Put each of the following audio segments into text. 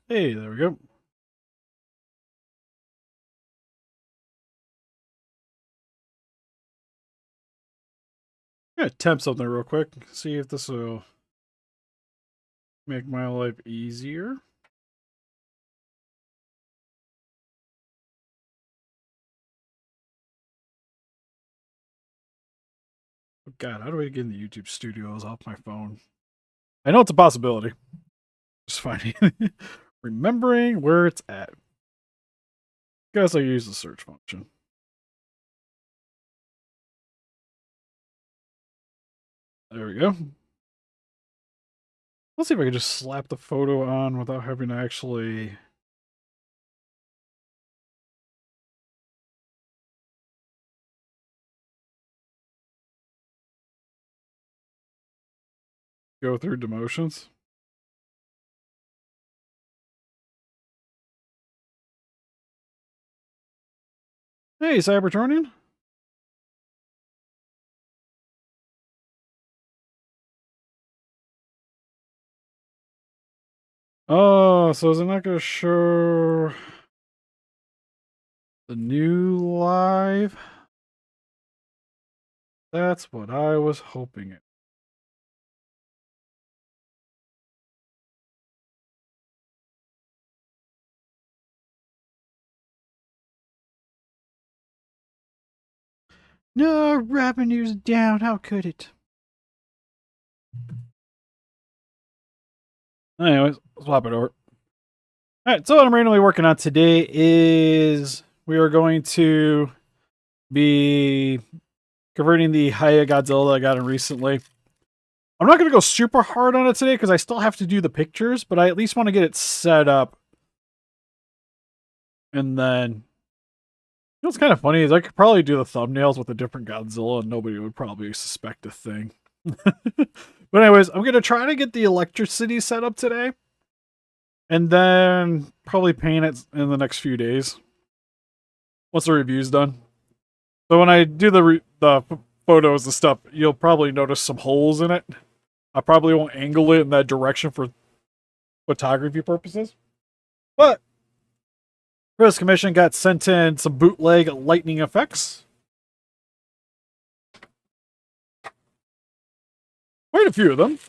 Hey, there we go. I'm gonna attempt something real quick. See if this will make my life easier. Oh God, how do I get in the YouTube studios off my phone? I know it's a possibility. Just finding, remembering where it's at. Guess I use the search function. There we go. Let's see if I can just slap the photo on without having to actually. Go through demotions. Hey, Cybertronian. Oh, so is it not going to show the new live? That's what I was hoping it. No, revenue's down. How could it? Anyways, swap it over. All right, so what I'm randomly working on today is we are going to be converting the Hiya Godzilla that I got in recently. I'm not going to go super hard on it today because I still have to do the pictures, but I at least want to get it set up. And then, what's kind of funny is I could probably do the thumbnails with a different Godzilla and nobody would probably suspect a thing. But anyways, I'm going to try to get the electricity set up today. And then probably paint it in the next few days once the review's done. So when I do the photos and stuff, you'll probably notice some holes in it. I probably won't angle it in that direction for photography purposes. But for this commission, got sent in some bootleg lightning effects. Quite a few of them.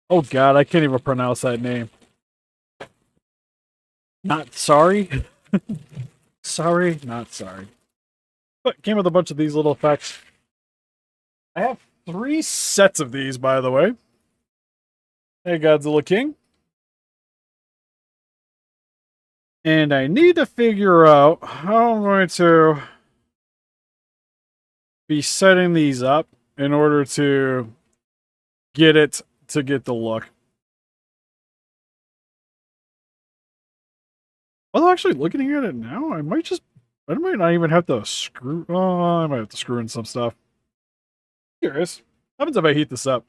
Oh God, I can't even pronounce that name. Not sorry. Sorry, not sorry. But came with a bunch of these little effects. I have 3 sets of these, by the way. Hey, Godzilla King. And I need to figure out how I'm going to be setting these up in order to get it to get the look. Although actually looking at it now, I might not even have to screw. Oh, I might have to screw in some stuff. Curious. What happens if I heat this up?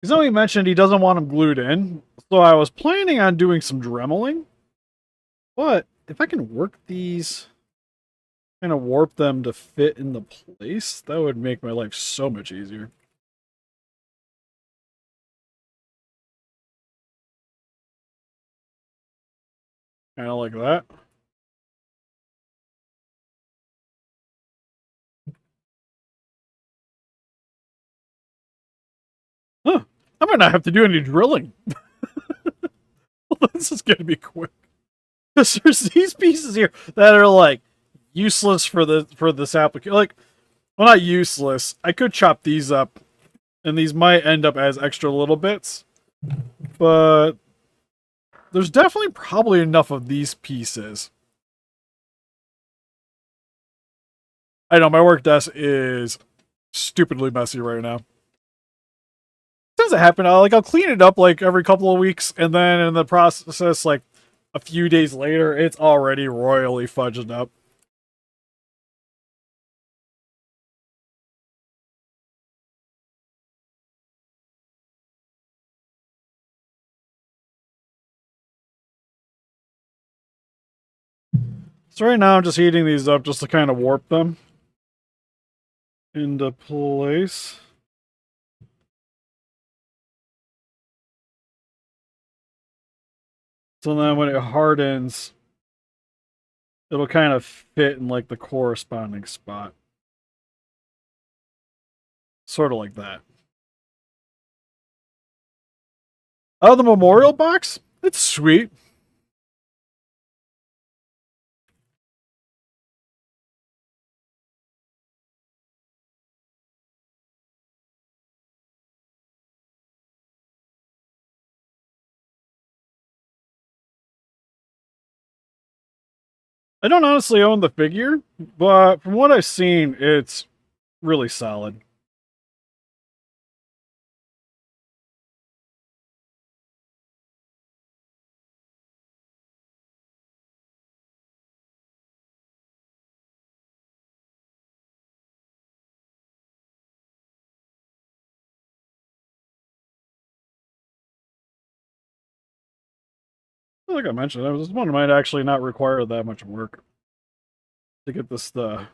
Because he mentioned he doesn't want them glued in, so I was planning on doing some dremeling. But if I can work these, kind of warp them to fit in the place, that would make my life so much easier. Kind of like that. Huh. I might not have to do any drilling. This is gonna be quick. Because there's these pieces here that are like useless for this application. Like, well, not useless. I could chop these up, and these might end up as extra little bits. But there's definitely probably enough of these pieces. I know my work desk is stupidly messy right now. Doesn't happen. I'll clean it up like every couple of weeks, and then in the process, like a few days later, it's already royally fudged up. So right now I'm just heating these up just to kind of warp them into place. So then when it hardens, it'll kind of fit in like the corresponding spot. Sort of like that. Oh, the memorial box? It's sweet. I don't honestly own the figure, but from what I've seen, it's really solid. Like I mentioned, this one might actually not require that much work to get this to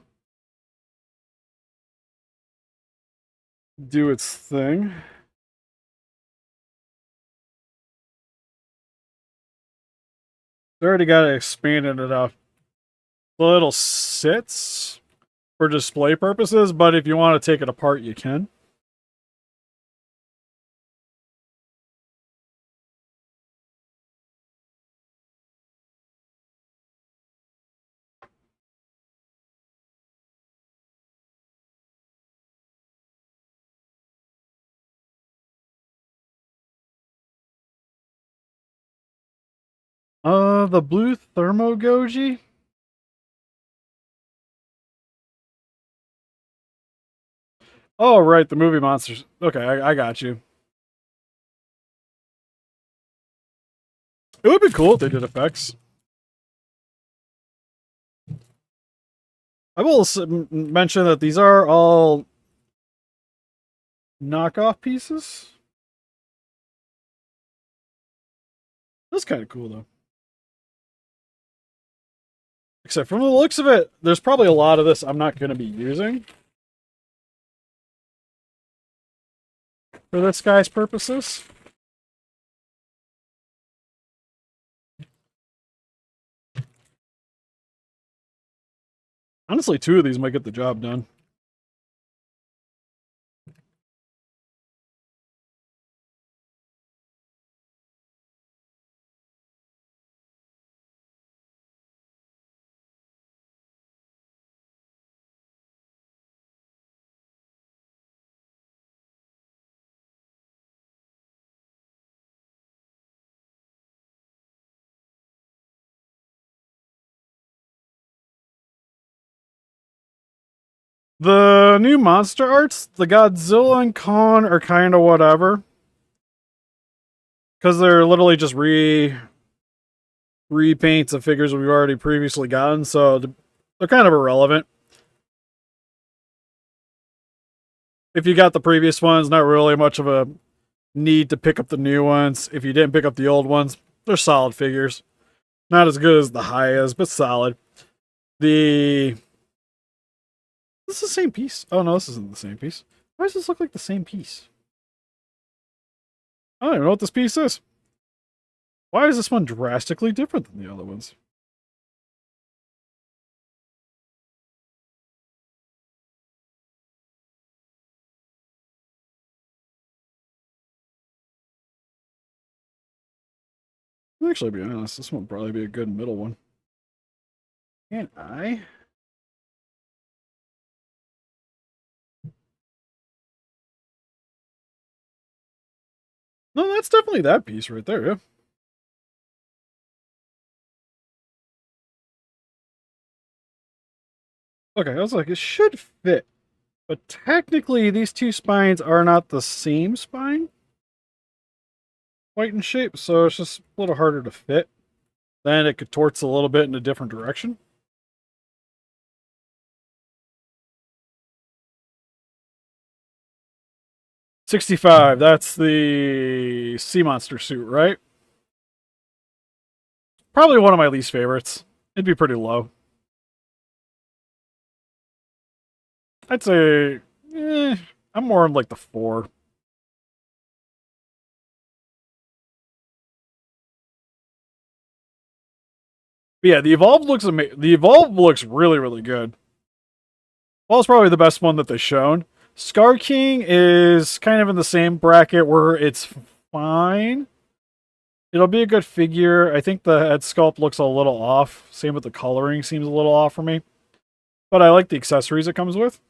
do its thing. They already got it expanded enough so it'll sit for display purposes, but if you want to take it apart, you can. The blue thermo goji. Oh, right, the movie monsters. Okay, I got you. It would be cool if they did effects. I will mention that these are all knockoff pieces. That's kind of cool, though. Except from the looks of it, there's probably a lot of this I'm not going to be using for this guy's purposes. Honestly, 2 of these might get the job done. The new monster arts, the Godzilla and Kong are kind of whatever. Because they're literally just repaints of figures we've already previously gotten, so they're kind of irrelevant. If you got the previous ones, not really much of a need to pick up the new ones. If you didn't pick up the old ones, they're solid figures. Not as good as the Hiya's, but solid. This is the same piece. Oh no, this isn't the same piece. Why does this look like the same piece? I don't even know what this piece is. Why is this one drastically different than the other ones? Actually, to be honest, this one would probably be a good middle one. Can I? No, that's definitely that piece right there, yeah. Okay, I was like, it should fit. But technically, these 2 spines are not the same spine. Quite in shape, so it's just a little harder to fit. Then it contorts a little bit in a different direction. $65, that's the sea monster suit, right? Probably one of my least favorites. It'd be pretty low. I'd say, I'm more in like the 4. But yeah, the Evolved looks The Evolved looks really, really good. Well, it's probably the best one that they've shown. Scar King is kind of in the same bracket where it's fine. It'll be a good figure. I think the head sculpt looks a little off. Same with the coloring seems a little off for me. But I like the accessories it comes with.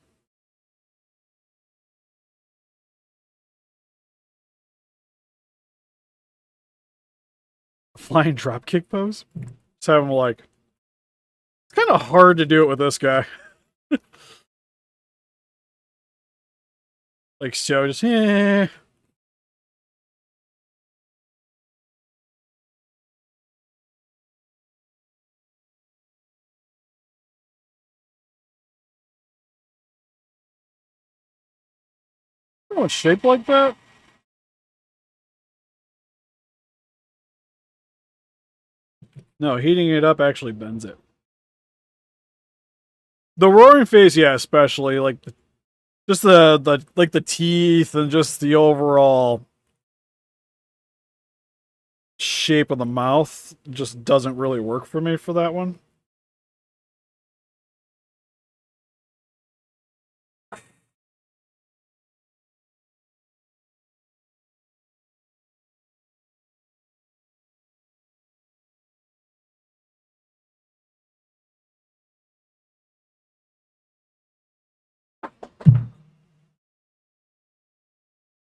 Flying dropkick pose. So I'm like, it's kind of hard to do it with this guy. Like, so just, Oh, it's shaped like that? No, heating it up actually bends it. The roaring face, yeah, especially like just the like the teeth and just the overall shape of the mouth just doesn't really work for me for that one.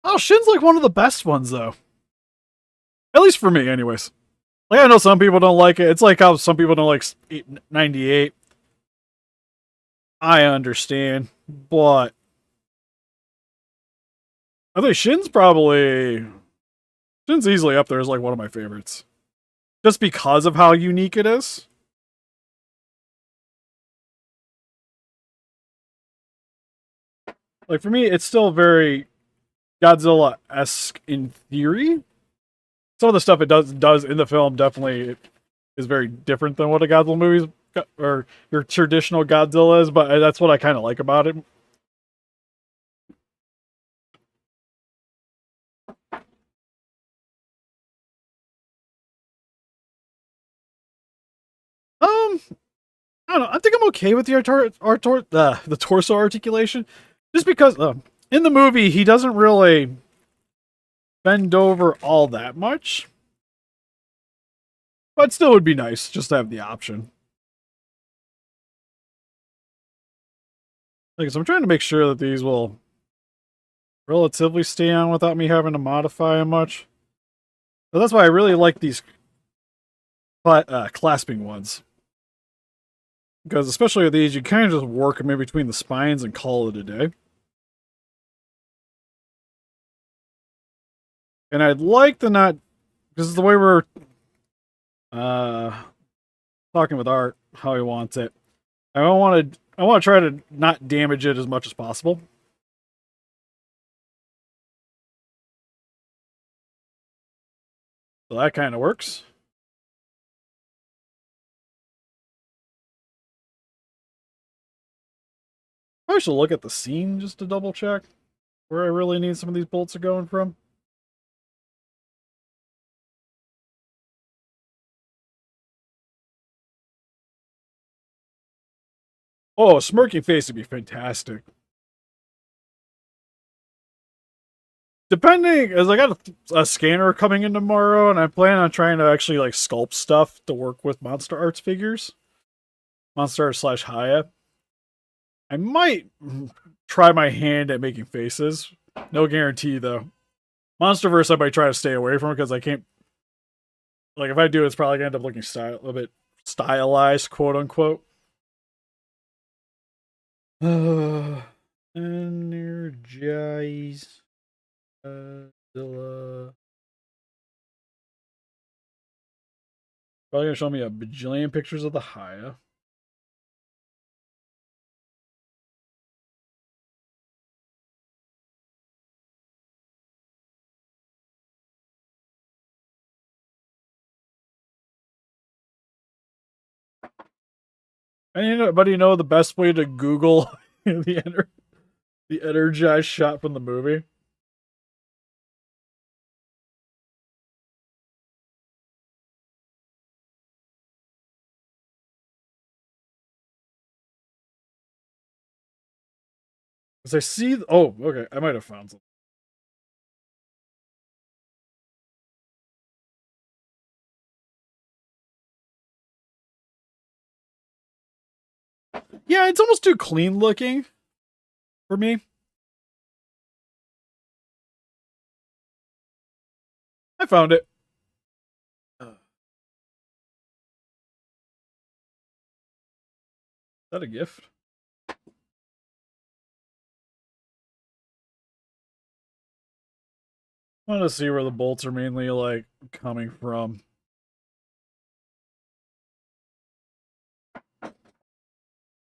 Oh, Shin's like one of the best ones though. At least for me, anyways. Like I know some people don't like it. It's like how some people don't like 98. I understand, but I think Shin's easily up there as like one of my favorites, just because of how unique it is. Like for me, it's still very Godzilla esque in theory. Some of the stuff it does in the film definitely is very different than what a Godzilla movie or your traditional Godzilla is, but that's what I kind of like about it. I don't know. I think I'm okay with the torso articulation, just because in the movie he doesn't really bend over all that much, but still would be nice just to have the option. Like, so I'm trying to make sure that these will relatively stay on without me having to modify them much. So that's why I really like these clasping ones. Because especially with these, you kind of just work them in between the spines and call it a day. And I'd like to not, because the way we're uh, talking with Art, how he wants it. I want to try to not damage it as much as possible. So that kind of works. I should look at the scene just to double check where I really need some of these bolts are going from. Oh, a smirky face would be fantastic. Depending, as I got a scanner coming in tomorrow, and I plan on trying to actually like sculpt stuff to work with Monster Arts figures, Monster Arts slash Hiya. I might try my hand at making faces. No guarantee though. Monsterverse, I might try to stay away from because I can't. Like if I do, it's probably gonna end up looking a little bit stylized, quote unquote. Energize. Godzilla. Probably gonna show me a bajillion pictures of the Hiya. And anybody know the best way to Google the enter? The Energized shot from the movie. As I see, oh, okay, I might have found something. Yeah, it's almost too clean looking for me. I found it. Is that a gift? I want to see where the bolts are mainly like coming from.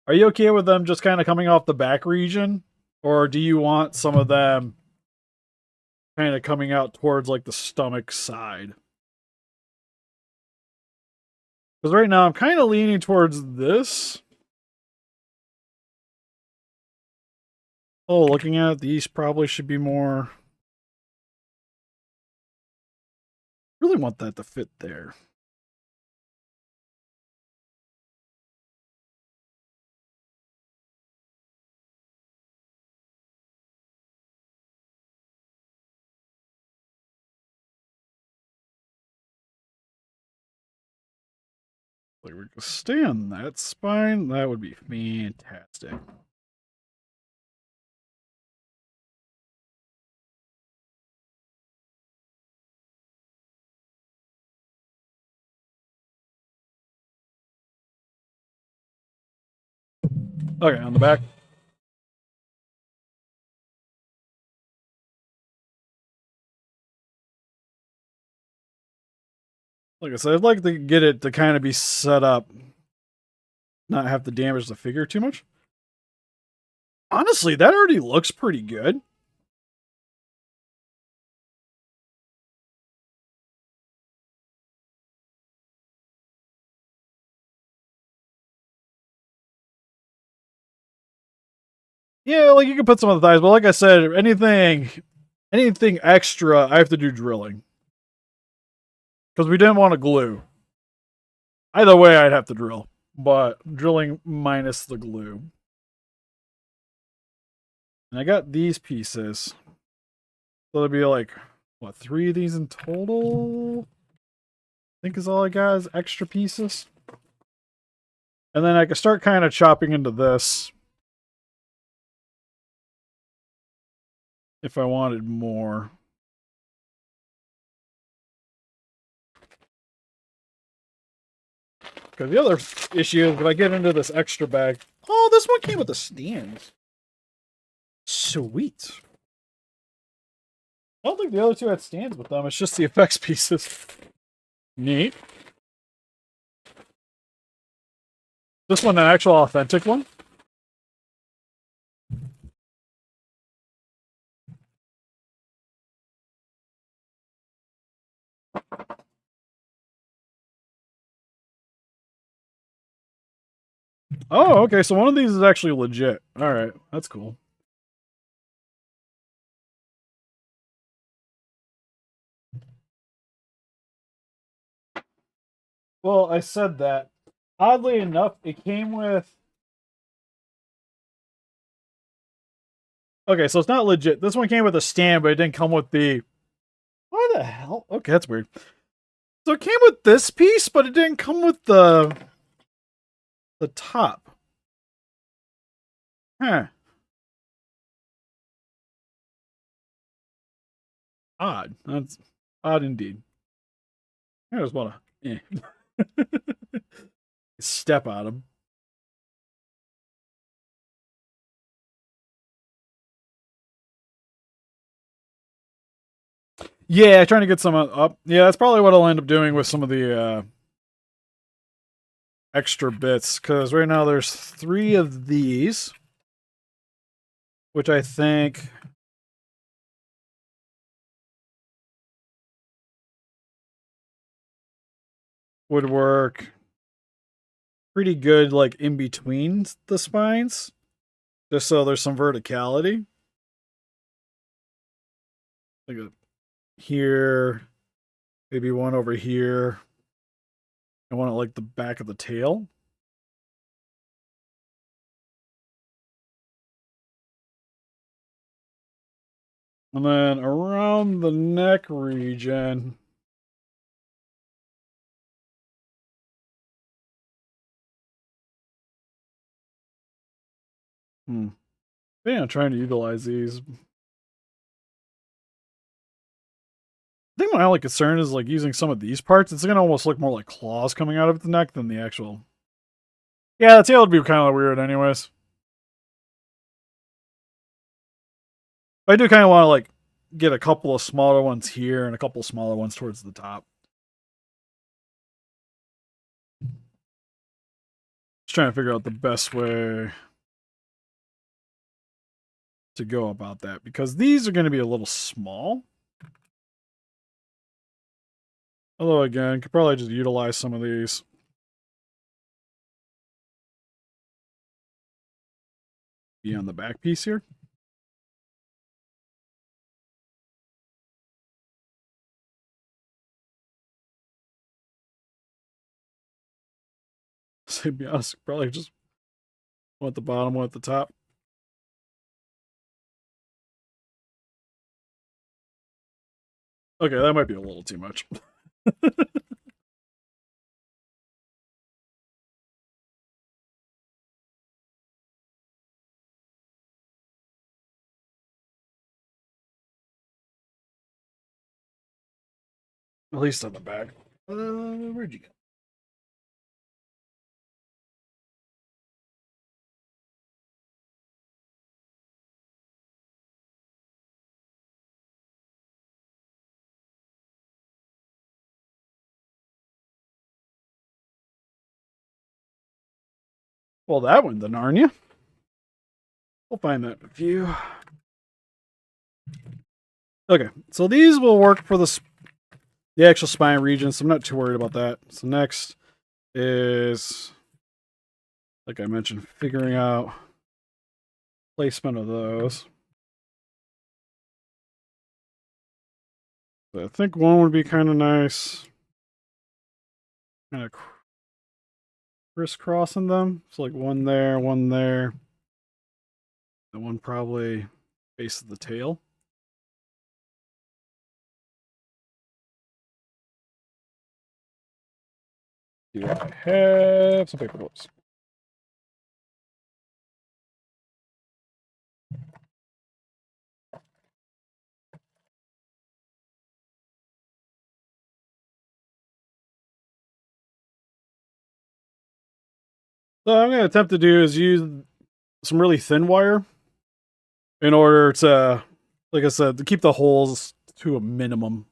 Are you okay with them just kind of coming off the back region? Or do you want some of them kind of coming out towards like the stomach side? Because right now I'm kind of leaning towards this. Oh, looking at it, these probably should be more. Really want that to fit there. Like we could stay on that spine. That would be fantastic. Okay, on the back. Like I said, I'd like to get it to kind of be set up, not have to damage the figure too much. Honestly, that already looks pretty good. Yeah, like you can put some on the thighs, but like I said, anything extra, I have to do drilling. Because we didn't want to glue. Either way, I'd have to drill. But drilling minus the glue. And I got these pieces. So there'll be like, what, 3 of these in total? I think is all I got is extra pieces. And then I can start kind of chopping into this. If I wanted more. Because the other issue is if I get into this extra bag. Oh, this one came with a stand. Sweet. I don't think the other two had stands with them. It's just the effects pieces. Neat. This one, an actual authentic one? Oh, okay. So one of these is actually legit. All right. That's cool. Well, I said that. Oddly enough, it came with. Okay, so it's not legit. This one came with a stand, but it didn't come with the. Why the hell? Okay, that's weird. So it came with this piece, but it didn't come with the top. Huh. Odd. That's odd indeed. I just want to step on him. Yeah, trying to get some up. Yeah, that's probably what I'll end up doing with some of the extra bits. Because right now there's 3 of these, which I think would work pretty good, like in between the spines. Just so there's some verticality. Like here, maybe one over here. I want it like the back of the tail. And then around the neck region. Yeah, I'm trying to utilize these. I think my only concern is like using some of these parts. It's gonna almost look more like claws coming out of the neck than the actual. Yeah, the tail would be kind of weird, anyways. I do kind of want to like get a couple of smaller ones here and a couple of smaller ones towards the top. Just trying to figure out the best way to go about that because these are going to be a little small. Although again, could probably just utilize some of these. Be on the back piece here. So to be honest, probably just one at the bottom, one at the top. Okay, that might be a little too much. At least on the back. Where'd you go? Well, that went to Narnia. We'll find that in a few. Okay, so these will work for the actual spine region, so I'm not too worried about that. So next is, like I mentioned, figuring out placement of those. So I think one would be kind of nice. Kind of crisscrossing them. So like one there, and one probably base of the tail. Do I have some paper clips? So I'm going to attempt to do is use some really thin wire in order to, like I said, to keep the holes to a minimum.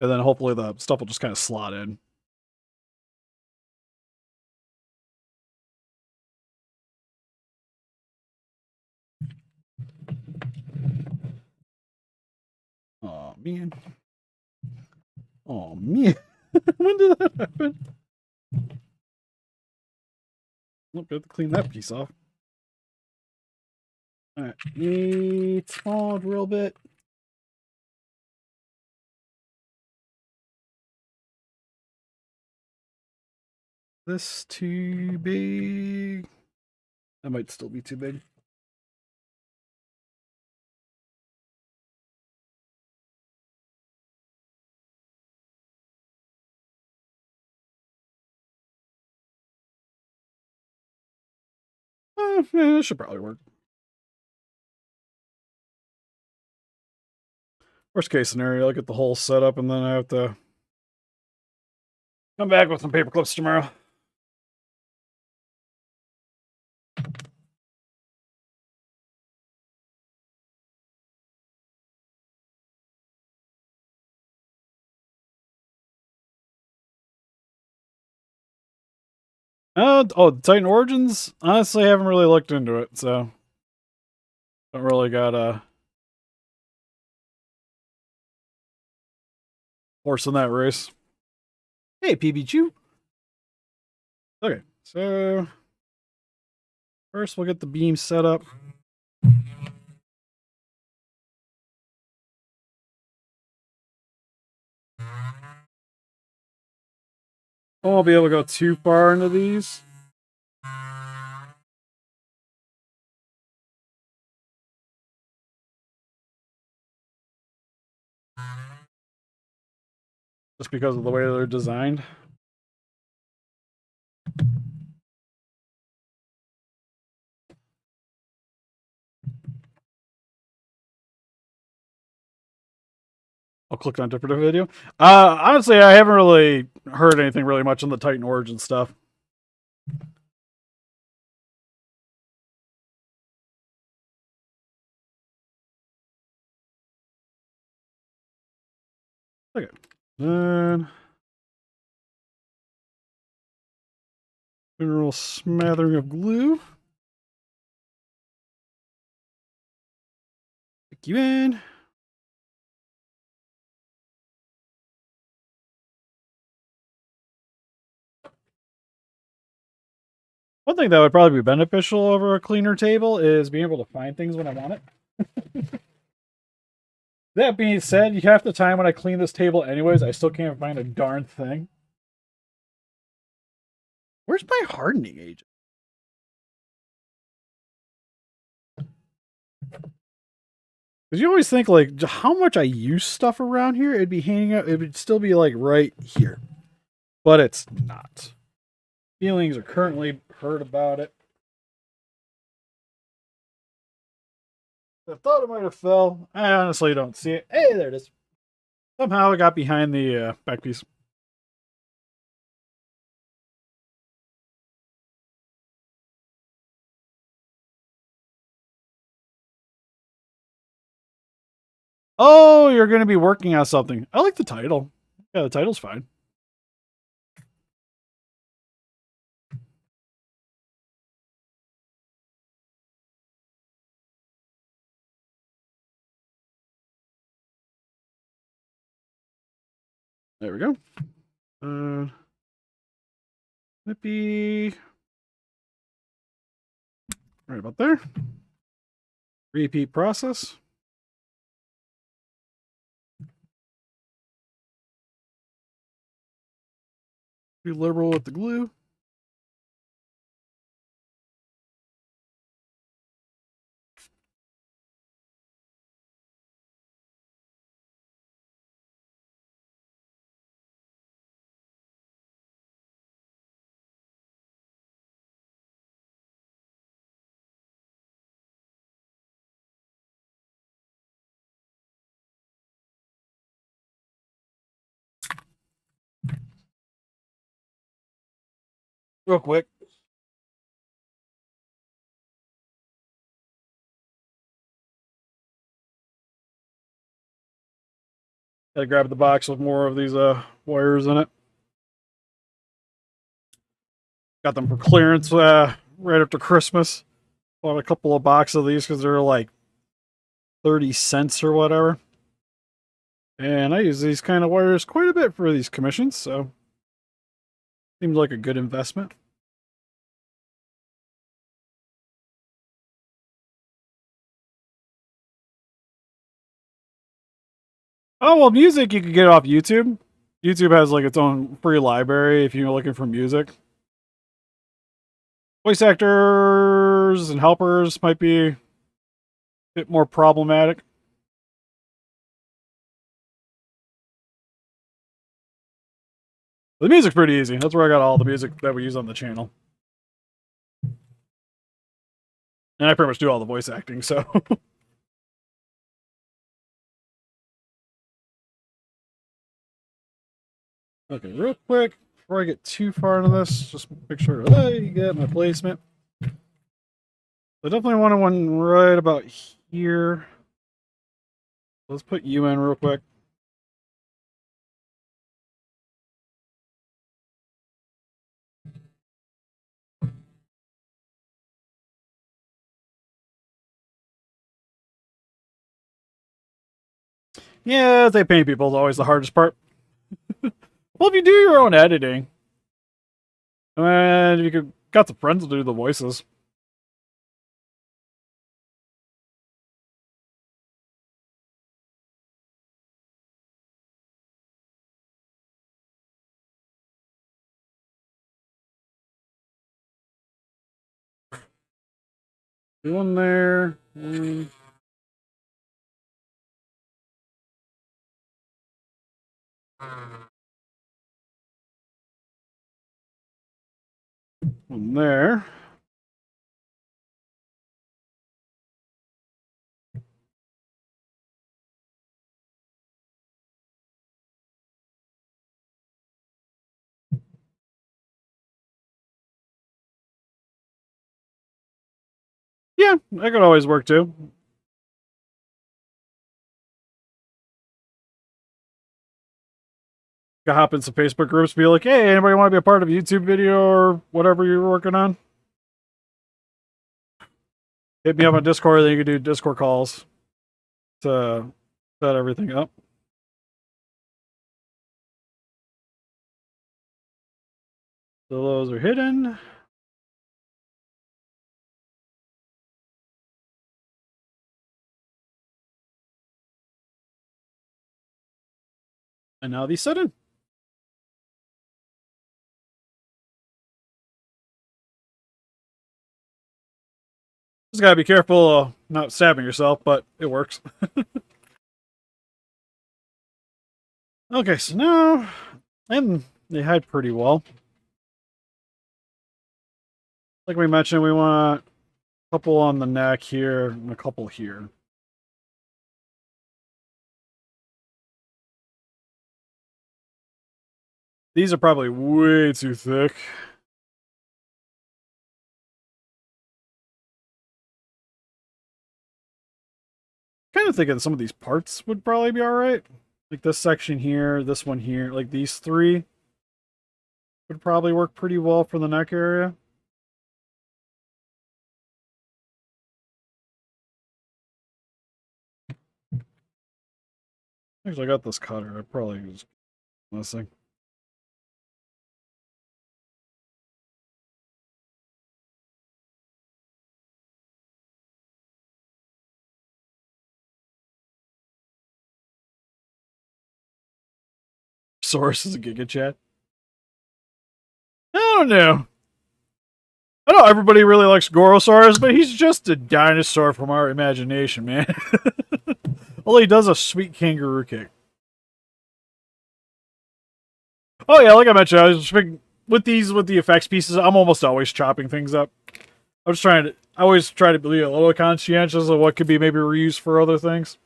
And then hopefully the stuff will just kind of slot in. Oh, man. Oh, man. When did that happen? Look, I have to clean that piece off. All right. Need small drill bit. This too big. That might still be too big. It should probably work. Worst case scenario, I'll get the whole set up and then I have to come back with some paper clips tomorrow. Titan Origins? Honestly, I haven't really looked into it, so don't really got a horse in that race. Hey, PB Chew. Okay, so First, we'll get the beam set up. I won't be able to go too far into these. Just because of the way they're designed. I'll click on different video. Honestly, I haven't really heard anything really much on the Titan Origin stuff. Okay. Then general smattering of glue. Stick you in. One thing that would probably be beneficial over a cleaner table is being able to find things when I want it. That being said, half the time when I clean this table anyways, I still can't find a darn thing. Where's my hardening agent? Because you always think, like, how much I use stuff around here, it'd be hanging out, it would still be, like, right here. But it's not. Feelings are currently hurt about it. I thought it might have fell. I honestly don't see it. Hey, there it is. Somehow it got behind the back piece. Oh, you're going to be working on something. I like the title. Yeah, the title's fine. There we go. Nippy. Right about there. Repeat process. Be liberal with the glue. Real quick. Gotta grab the box with more of these wires in it. Got them for clearance right after Christmas. Bought a couple of boxes of these because they're like 30 cents or whatever. And I use these kind of wires quite a bit for these commissions, so seems like a good investment. Oh, well, music you can get off YouTube. YouTube has like its own free library if you're looking for music. Voice actors and helpers might be a bit more problematic. The music's pretty easy. That's where I got all the music that we use on the channel. And I pretty much do all the voice acting, so. Okay, real quick, before I get too far into this, just make sure I get my placement. I definitely want one right about here. Let's put you in real quick. Yeah, they paint people is always the hardest part. Well, if you do your own editing, and you could got the friends to do the voices. One there. One there. Yeah, that could always work too. Could hop in some Facebook groups, be like, "Hey, anybody want to be a part of a YouTube video or whatever you're working on? Hit me up on Discord. Then you can do Discord calls to set everything up." So those are hidden. And now these set in. Just gotta be careful not stabbing yourself, but it works. Okay, so now, and they hide pretty well. Like we mentioned, we want a couple on the neck here and a couple here. These are probably way too thick. Kind of thinking some of these parts would probably be alright. Like this section here, this one here, like these three would probably work pretty well for the neck area. Actually, I got this cutter. I probably use this thing. Source is a Giga Chat. I don't know. I know everybody really likes Gorosaurus, but he's just a dinosaur from our imagination, man. All he does is a sweet kangaroo kick. Oh yeah, like I mentioned, I was with the effects pieces. I'm almost always chopping things up. I always try to be a little conscientious of what could be maybe reused for other things.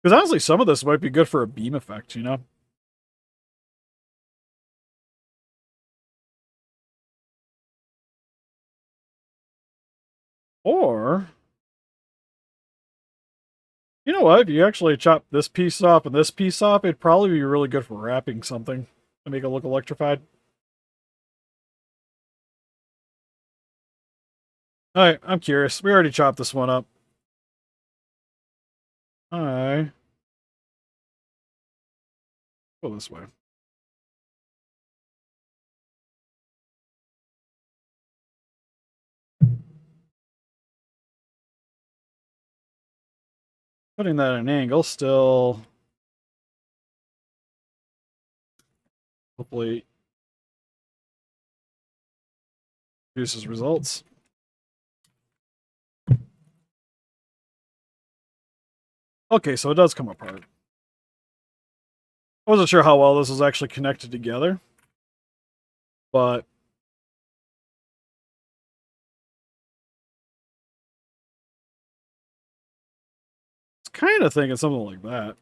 Because honestly, some of this might be good for a beam effect, you know? Or, you know what? If you actually chop this piece off and this piece off, it'd probably be really good for wrapping something to make it look electrified. Alright, I'm curious. We already chopped this one up. Alright. Go this way. Putting that at an angle still hopefully produces results. Okay, so it does come apart. I wasn't sure how well this was actually connected together, but it's kind of thinking something like that.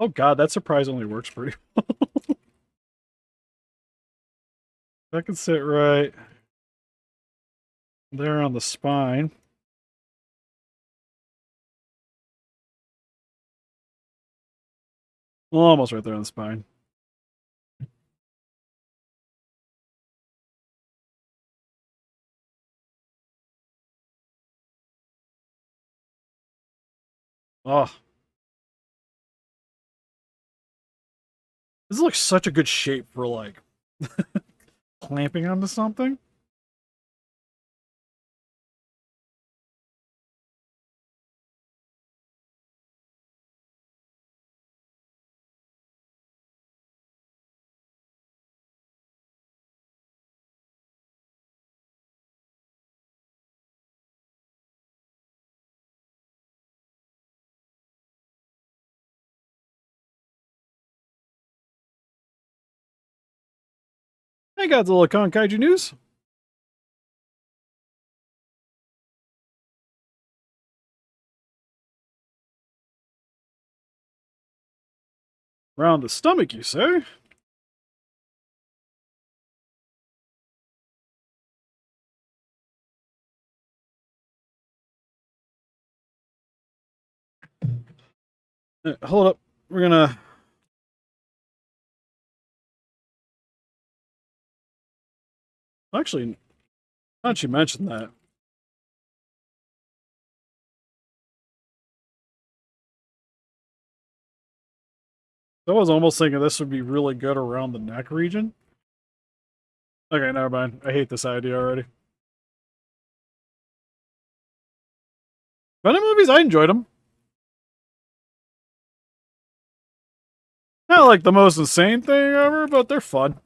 Oh god, that surprisingly works pretty well. That can sit right there on the spine. Well, almost right there on the spine. Oh, this looks such a good shape for like clamping onto something. Hey, Godzilla Con Kaiju News. Round the stomach, you say? Hold up. We're gonna. Actually, now that you mentioned that, I was almost thinking this would be really good around the neck region. Okay, never mind. I hate this idea already. Venom movies, I enjoyed them. Not like the most insane thing ever, but they're fun.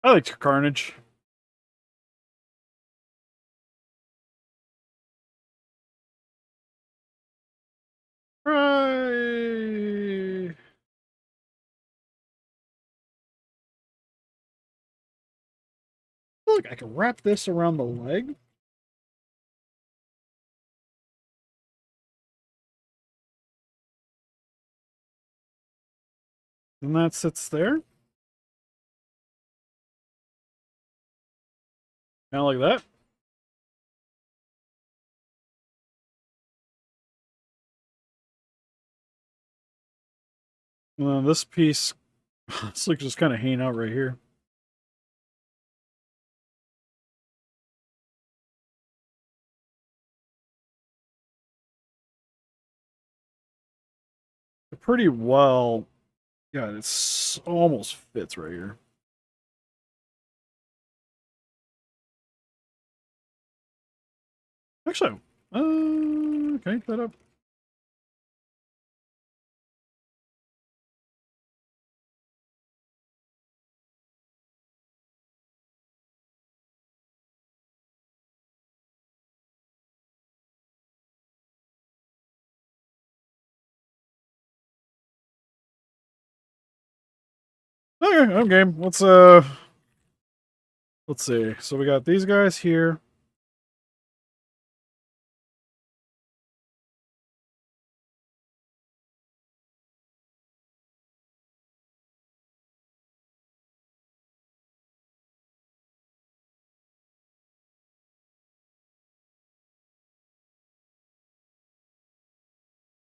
I liked Carnage. Right. Look, I can wrap this around the leg. And that sits there. Kind of like that. And then this piece, it's like just kind of hanging out right here. Pretty well. Yeah, it's almost fits right here. Actually, can I get that up? Okay, I'm game. Let's see. So we got these guys here.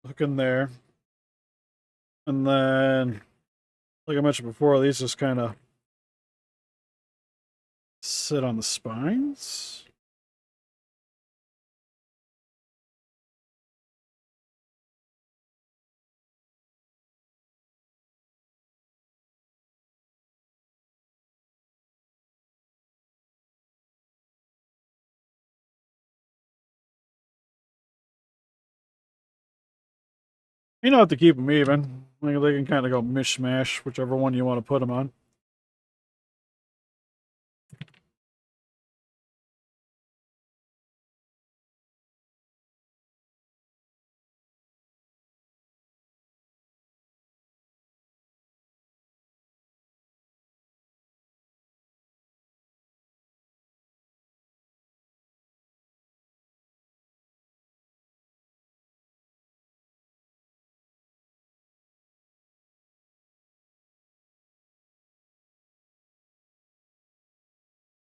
Hook in there. And then, like I mentioned before, these just kind of sit on the spines. You don't have to keep them even. Like they can kind of go mishmash, whichever one you want to put them on.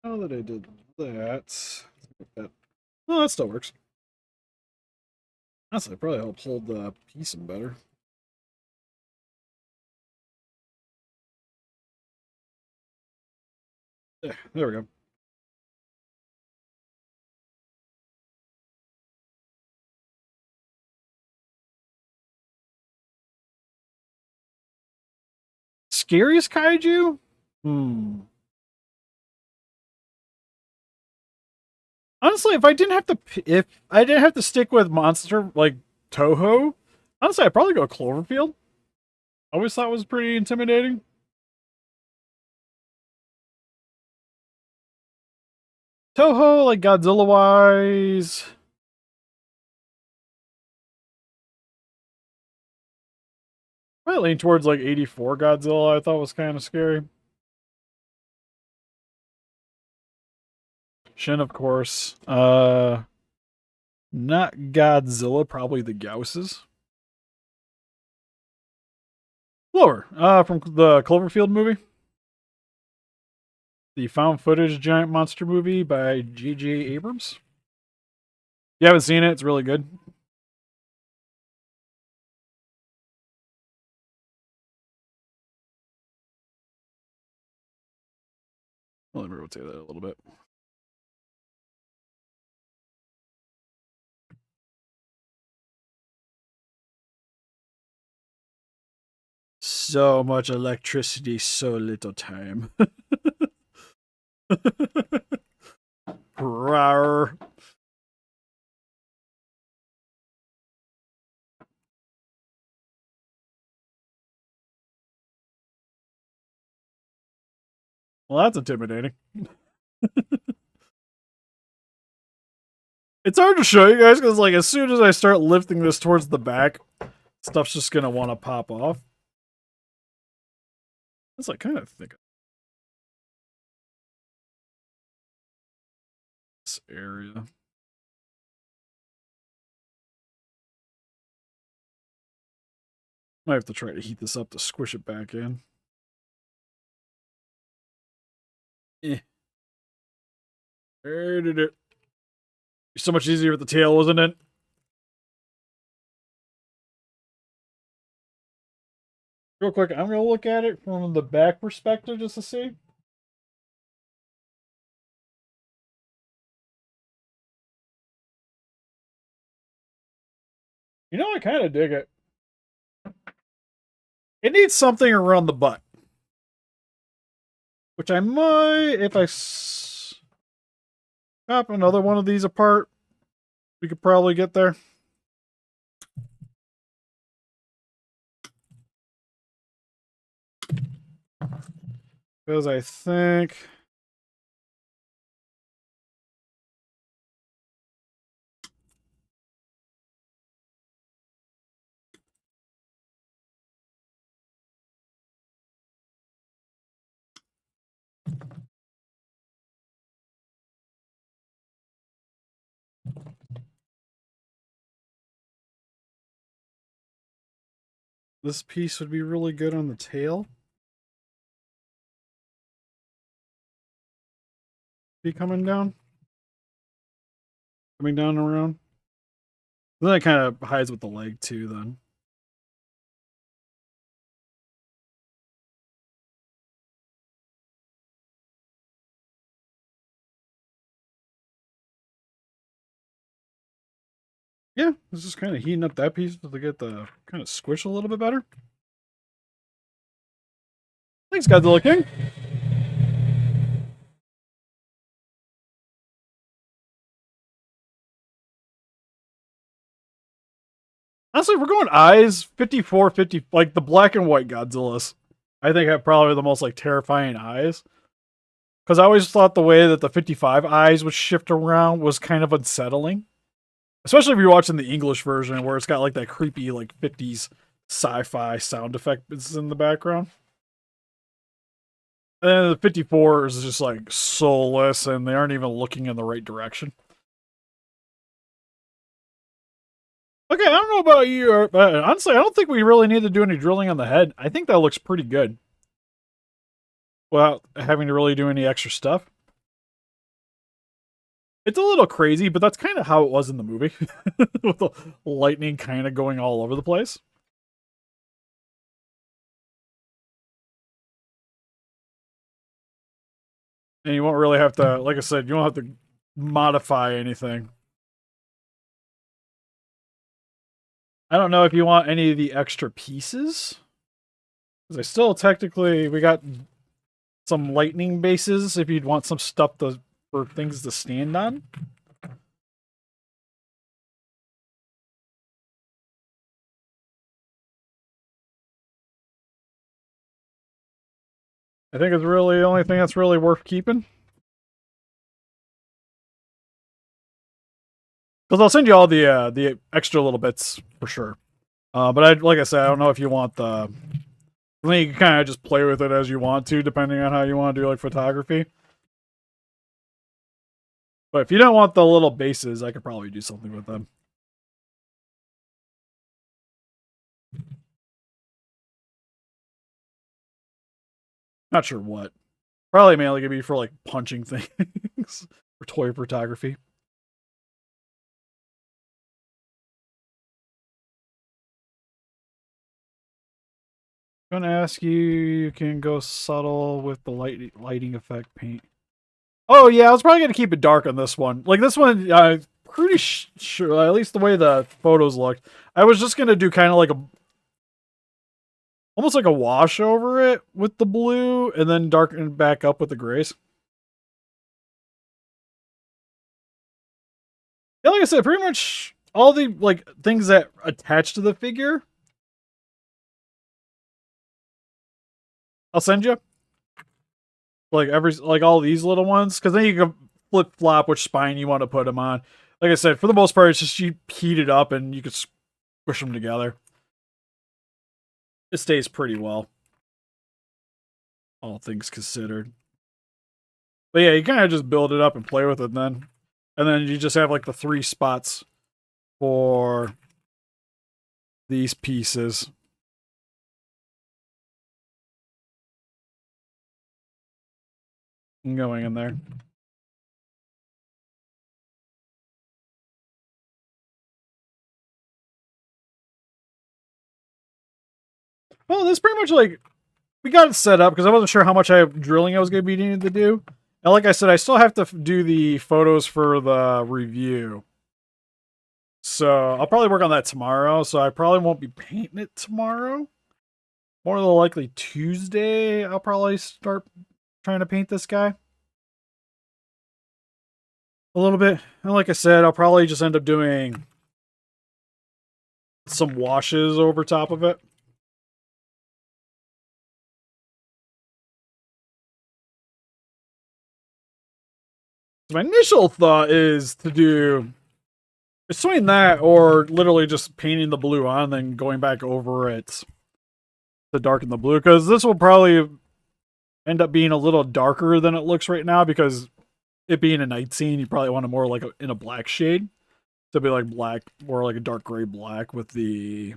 Now that I did that, well, that still works. Honestly, probably help hold the piece in better. There we go. Scariest kaiju? Hmm. Honestly, if I didn't have to stick with monster like Toho, honestly, I'd probably go Cloverfield. I always thought it was pretty intimidating. Toho, like Godzilla wise, I lean towards like 84 Godzilla. I thought was kind of scary. Shin, of course. Not Godzilla, probably the Gausses. Lower. From the Cloverfield movie, the found footage giant monster movie by J.J. Abrams. You haven't seen it? It's really good. Well, let me rotate that a little bit. So much electricity, so little time. Rawr. Well, that's intimidating. It's hard to show you guys because, like, as soon as I start lifting this towards the back, stuff's just gonna want to pop off. That's like kind of thick. This area. Might have to try to heat this up to squish it back in. Eh. Where did it? So much easier with the tail, wasn't it? Real quick, I'm gonna look at it from the back perspective just to see. You know, I kind of dig it. It needs something around the butt, which I might, if I chop another one of these apart, we could probably get there. Because I think this piece would be really good on the tail. Be coming down and around. Then that kind of hides with the leg too. Then yeah, it's just kind of heating up that piece to get the kind of squish a little bit better. Thanks, Godzilla King. Honestly, we're going eyes 54, 50, like the black and white Godzillas. I think have probably the most like terrifying eyes. Because I always thought the way that the 55 eyes would shift around was kind of unsettling. Especially if you're watching the English version where it's got like that creepy like 50s sci-fi sound effect in the background. And then the 54 is just like soulless and they aren't even looking in the right direction. Okay, I don't know about you, but honestly, I don't think we really need to do any drilling on the head. I think that looks pretty good. Without having to really do any extra stuff. It's a little crazy, but that's kind of how it was in the movie. With the lightning kind of going all over the place. And you won't really have to, like I said, you won't have to modify anything. I don't know if you want any of the extra pieces. Because I still technically, we got some lightning bases if you'd want some stuff for things to stand on. I think it's really the only thing that's really worth keeping. Because I'll send you all the extra little bits for sure. But like I said, I don't know if you want the. I think you can kind of just play with it as you want to, depending on how you want to do like photography. But if you don't want the little bases, I could probably do something with them. Not sure what. Probably mainly gonna be for like punching things for toy photography. I'm gonna ask you. You can go subtle with the lighting effect paint. Oh yeah, I was probably gonna keep it dark on this one. Like this one, I'm pretty sure, at least the way the photos looked. I was just gonna do kind of like almost like a wash over it with the blue, and then darken it back up with the grays. Yeah, like I said, pretty much all the like things that attach to the figure, I'll send you. Like like all these little ones, because then you can flip flop which spine you want to put them on. Like I said, for the most part, it's just you heat it up and you can squish them together. It stays pretty well, all things considered. But yeah, you kind of just build it up and play with it then. And then you just have like the 3 spots for these pieces. Going in there. Well, this pretty much like we got it set up because I wasn't sure how much drilling I was going to be needing to do. And like I said, I still have to do the photos for the review. So I'll probably work on that tomorrow. So I probably won't be painting it tomorrow. More than likely Tuesday, I'll probably start trying to paint this guy a little bit. And like I said, I'll probably just end up doing some washes over top of it. My initial thought is to do between that or literally just painting the blue on, then going back over it to darken the blue, because this will probably end up being a little darker than it looks right now, because it being a night scene, you probably want it more like in a black shade. To be like black, more like a dark gray black with the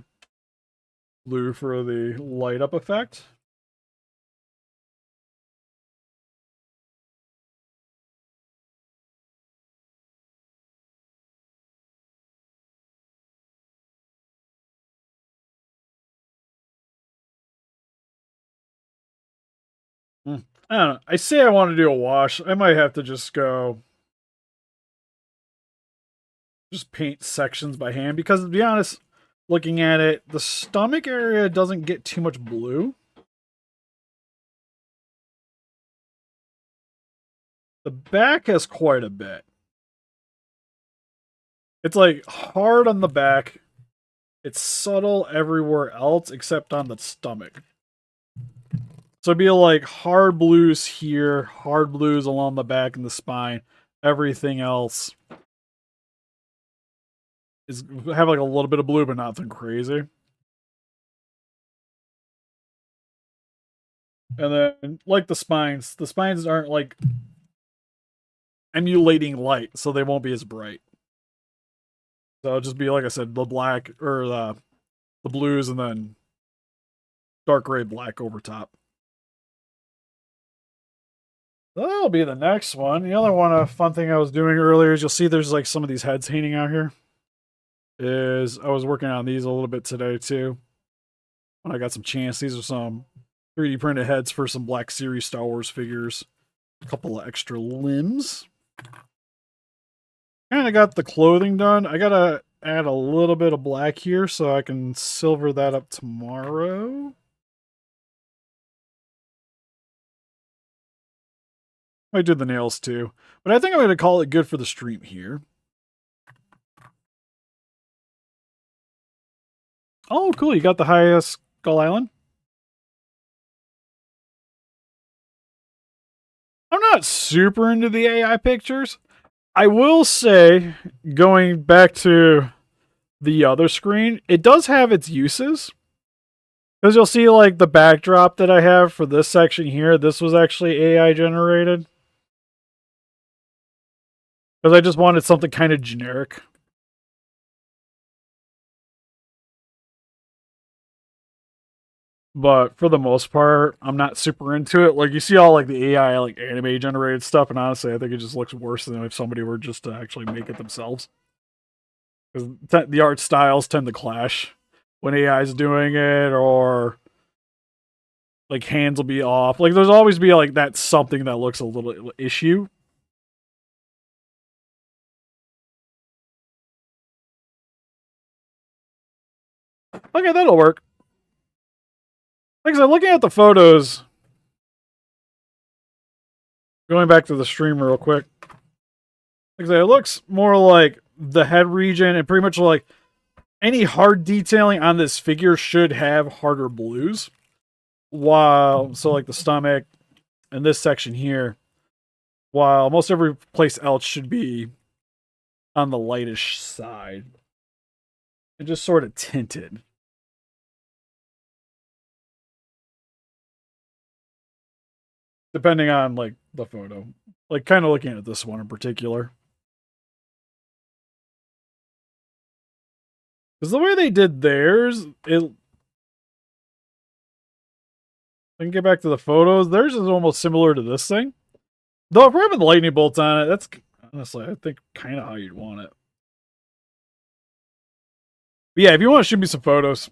blue for the light up effect. I don't know. I say I want to do a wash. I might have to just go just paint sections by hand, because to be honest, looking at it, the stomach area doesn't get too much blue. The back has quite a bit. It's like hard on the back. It's subtle everywhere else except on the stomach. So it'd be like hard blues here, hard blues along the back and the spine. Everything else is have like a little bit of blue, but nothing crazy. And then like the spines aren't like emulating light, so they won't be as bright. So it'll just be like I said, the black or the blues, and then dark gray black over top. That'll be the next one. The other one, a fun thing I was doing earlier is you'll see there's like some of these heads hanging out here. I was working on these a little bit today too. When I got some chance, these are some 3D printed heads for some Black Series Star Wars figures. A couple of extra limbs. Kind of got the clothing done. I gotta add a little bit of black here so I can silver that up tomorrow. Might do the nails too. But I think I'm going to call it good for the stream here. Oh, cool. You got the Hiya Skull Island? I'm not super into the AI pictures. I will say, going back to the other screen, it does have its uses. Because you'll see, like, the backdrop that I have for this section here, this was actually AI generated. Because I just wanted something kind of generic. But for the most part, I'm not super into it. Like, you see all, like, the AI, like, anime generated stuff, and honestly, I think it just looks worse than if somebody were just to actually make it themselves. Because the art styles tend to clash when AI is doing it, or like hands will be off. Like there's always be like that something that looks a little issue. Okay, that'll work. Like I said, looking at the photos, going back to the stream real quick. Like I said, it looks more like the head region and pretty much like any hard detailing on this figure should have harder blues. While, so like the stomach and this section here, while most every place else should be on the lightish side. And just sort of tinted. Depending on like the photo. Like kind of looking at this one in particular. Because the way they did theirs, I can get back to the photos. Theirs is almost similar to this thing. Though if we're having the lightning bolts on it, that's honestly, I think, kind of how you'd want it. But yeah, if you want to shoot me some photos,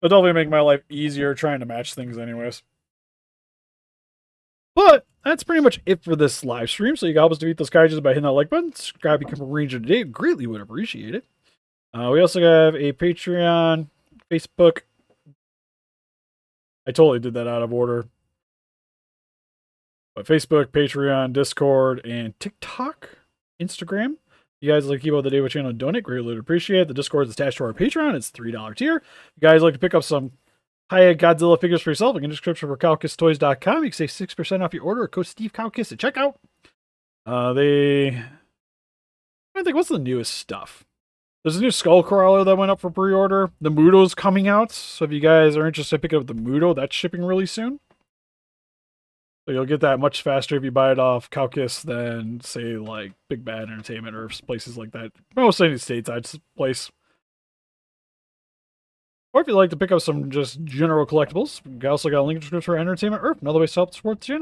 it'll definitely make my life easier trying to match things anyways. But that's pretty much it for this live stream. So you can help us defeat those kaijus by hitting that like button. Subscribe, become a ranger today. Greatly would appreciate it. We also have a Patreon, Facebook. I totally did that out of order. But Facebook, Patreon, Discord, and TikTok, Instagram. You guys like to keep up with the day with channel and donate, greatly would appreciate it. The Discord is attached to our Patreon. It's $3 tier. You guys like to pick up some Hiya Godzilla figures for yourself, link in the description for CowkissToys.com. You can save 6% off your order. Code Steve Cowkiss at checkout. I think, what's the newest stuff? There's a new Skullcrawler that went up for pre-order. The Muto's coming out. So if you guys are interested in picking up the Muto, that's shipping really soon. So you'll get that much faster if you buy it off Cowkiss than, say, like Big Bad Entertainment or places like that. Most any stateside place. Or if you'd like to pick up some just general collectibles, we also got a link in the description for Entertainment Earth, another way to help support the channel.